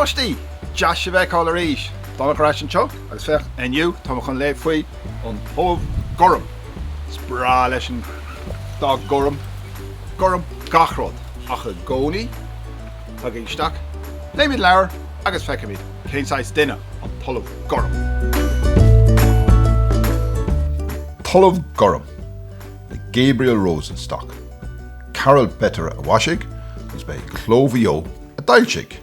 Páistí, deas sé bheith cáil arís. Donna Gratian Cho, agus fech eniu, tá chun le faoi an Talamh Gorum. Sprá leis an dá gorum. Gorum gachrod. Ach a gcónaí, ag isteach. Le míad leabhar agus feice míad. Céinsáis duine an Talamh Gorum. Talamh Gorum. Gabriel Rosenstock. Carol Better a Washig, agus bei Clovio a Dailshig.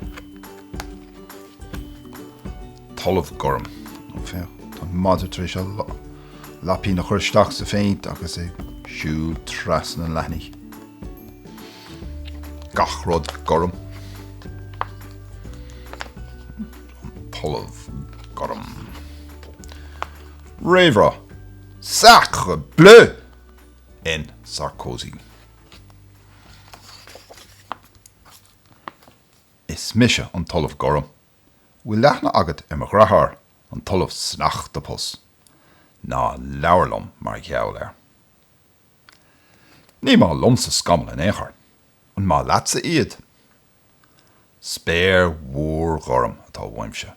Talamh Gorum. Tá maidir tar éis lapí na chuir isteach sa féint agus é siúil tras na leithní. Gachrod Gorum. Talamh Gorum. Réimhre. Sacre bleu! In Sarkozy. Is misise an Talamh Gorum. Bhfuil leithna agat ar mo grathair an talamh sneachtapus. Ná leabharlumm mar gheall air. Ní má lomsa scamal in éair, an má leatsa iad. Spéir mhór gorum atá bhaimse.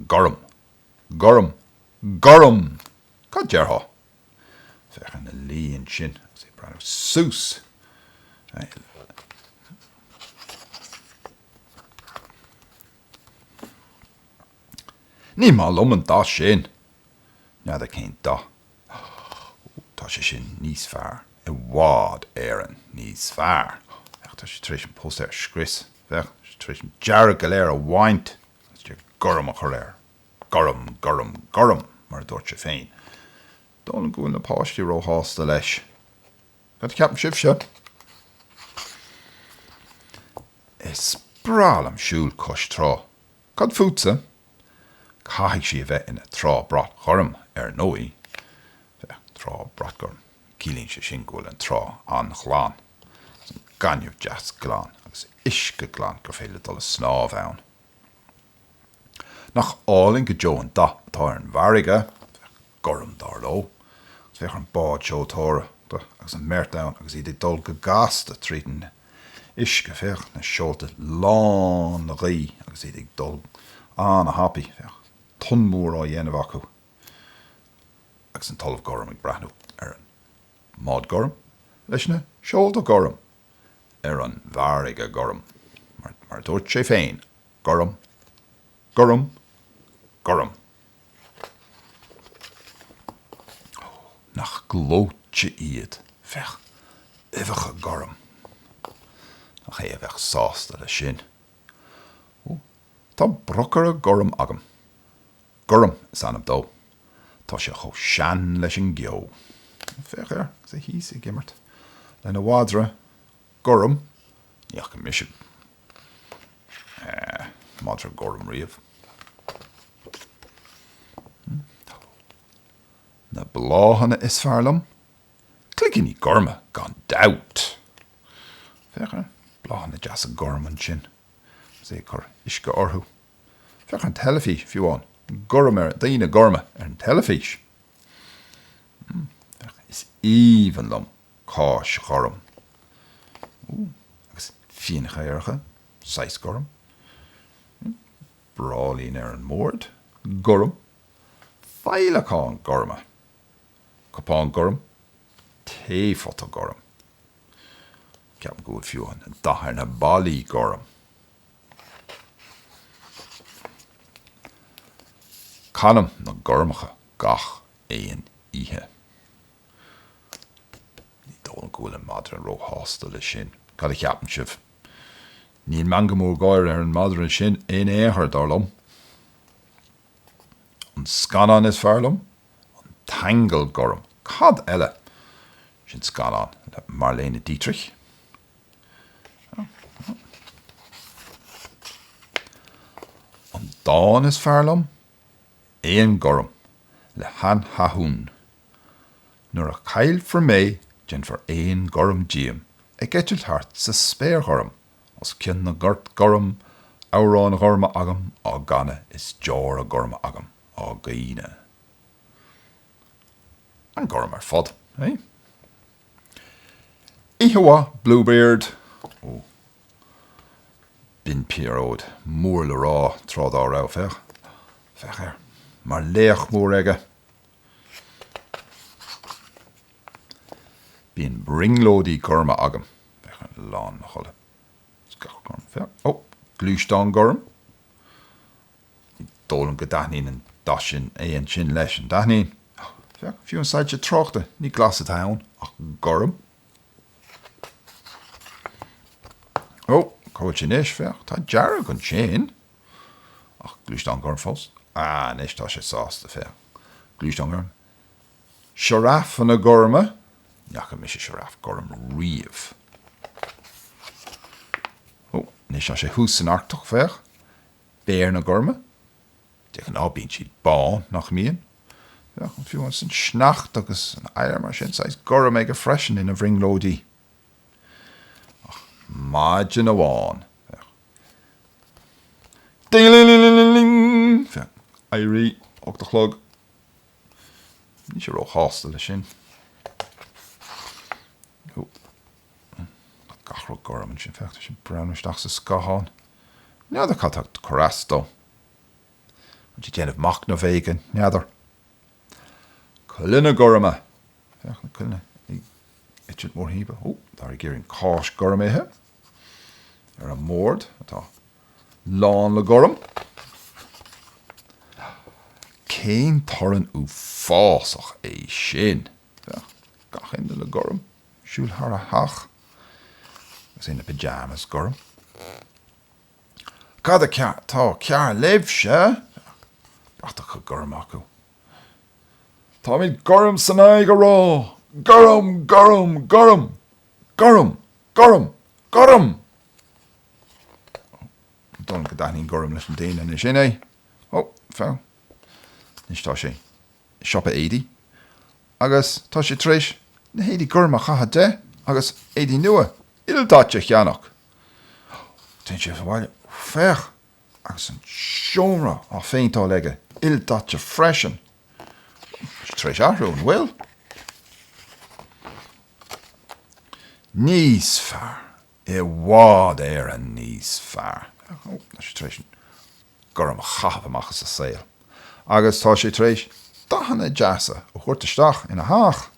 Gorum, gorum, gorum! Cá deartha. Fechan na líon sin, agus é breanú sús. Ní má lomman dá sin. Nead a cén dá. Tá sé sin níos fearr. I bhád éireann níos fearr. Tá sé tréis an post ar scris. Tá sé tréis an dearg go léir a bhaint. Tá sé gorum a chur léir. Gorum, gorum, gorum, mar dúirt sé féin. Dónn gúil na páistí ró hásta leis. Gad ceapan sibh se. Is bráil am siúil cos trá. Cad fútsa. Caithigh sí a bheith ina trá brat gorum ar nóí. Trá brat gorum. Cílíonn sé sin gúil an trá an chláán. An ganniuh deas glán agus isce glán gur féile dul a snámh ann. Nach álinn go deo an da tá an bharige, gorum dar lo. Gus bheith an bád seo tóra agus an mert ann agus iad dul go gasta trítan isce fech na seolta lán na rí agus iad dul an a happy fech. Ton mór á dhéanamh acu. Agus an Talamh Gorum ag breathnú ar an mád gorum leis na seolta gorum ar an bharige gorum. Mar dúirt sé féin. Gorum, gorum, gorum. Nach glóte iad fech uimhecha gorum. Nach é a bheith sásta le sin. Tá brochar a gorum agam. Gorum is anam dó. Tá sé cho sean leis an geo. Fech ar, sa hís I gimmert. Le na bhádra, gorum, níach go misisiú. Madra gorum riamh. Na bláhanna is fearlam. Clicin í gorma gan doubt. Fech ar, bláhanna deas a gorum an sin. Sé cur isce orthú. Fech an telefí fiúán. Gorum ar daoine gorma ar an telefís. Is even lom cáis gorum. Agus fiancha aircha, 6 gorum. Brálín ar an mórt, gorum. Feilachán gorma. Copán gorum, téfota gorum. Ceap gúil fiúan, dachar na balí gorum. Canam na gormacha gach éon ihe. Ní dónn gúil an madra ró hásta le sin. Cad a ceapan sibh. Níl manga mór gáir ar an madra sin éon éair darlumm. An scanán is fearlumm. An tangal gorum. Cad eile sin scanán le Marlene Dietrich. An dán is fearlumm. Éon gorum le han hathún. Nuair a cail for mé gin for éon gorum díam. Ag geitil thart sa spéir gorum. Os cin na gort gorum árán gorma agam á gana is deor a gorma agam á gaine. An gorum ar fod, eh? Ihawa Bluebeard. bin piród mór le rá trád á rá fech. Fech mar léach mór aige. Bín ringlódí gorma agam. Fech an lán na cholle. Skach gorm fech. Oh, glúistán gorm. Dólan go daithnín an dasin éon sin leis an daithnín. Fech, fiú an said se trochta, ní glasad haun, ach gorm. Oh, cóid sin is fech, tá dearag an sin. Ach, glúistán gorm fós. Nis tá sé sásta fech. Glúistán gorm. Siaraf an a gorma. Neach mis siaraf gorm riamh. Oh, nis tá sé hús an artach fech. Béir na gorma. Dech an ábín siad bán nach míon. Ja, fiú an san snacht agus an eir mar sin sais gorm ag a freisin in a bhringlódí. Maidin a bháin. Ding-a-ling-ling-ling-ling. Airí, och de chlog. Ní sé ró hásta le sin. Gachró gorm an sin fecht sin brownisteach sa scaháin. Neadar catach chorasto. An si déanamh mach na bhégan, neadar. Culina gorma. Fech na culina. Itchid mór híba. Dar I géirín cáis gorm éthe. A mórd, atá lán le gorm. Céin toran ú fásach é sin. Gach inde le gorm. Siúl har a hach. Gus in na pyjamas gorm. Cad a tá cear libh se. Gach a gorm acu. Tá mí gorm san aig a rá. Gorm, gorm, gorm. Gorm, gorm, gorm. Don go daithnín gorm leis an daine na sin é. Fá. Nis tá sé siopa éidi. Agus tá sé tríis na héadi gorm a chatha de. Agus éidi nua. Ildáte cheannach. Tén sé bhhaile fech. Agus an siomra á féintá leige. Ildáte freisin. Tríis ahrún, bhfuil? Níos fear. I bhád an níos fear. Tá sé tríis gorm a chapha amachchas a saoil. Agus tá sé tríis dachanna deasa ó chuirtaisteach ina hách.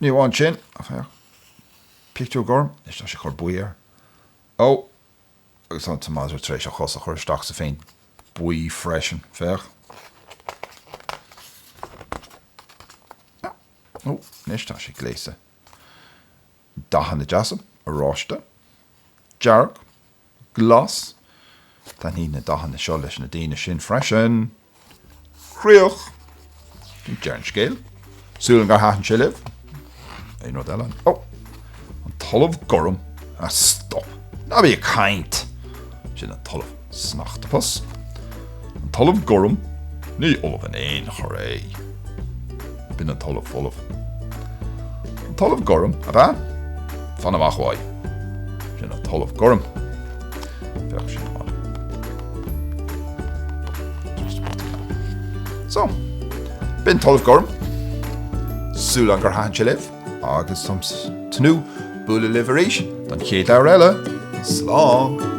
Ní bháin sin a fech. Picú gorm, is tá sé chur buíar. Agus an tamázar tríis a chos a chuirteach sa féin buí freisin fech. Nis tá sé gléise. Dachanna deasa a ráiste. Jarg. Glas. Tá ní na dachanna seo leis na daine sin freisin. Chríoch. Dearn scéil. Súlan gar háan sé libh. É nó eile. An talamh gorm a stop. Na bí a caint. Sin an talamh snachtapas. An talamh gorm ní olaf an éon choré. Bin an talamh olaf. An talamh gorm a bha fan amach bhaid. Sin an talamh gorm. Fech sin mal. So, bin talamh gorm. Súlan gur háan sé libh. Agus tums tnú bula liberation. Dan chéad ar eile. Slán.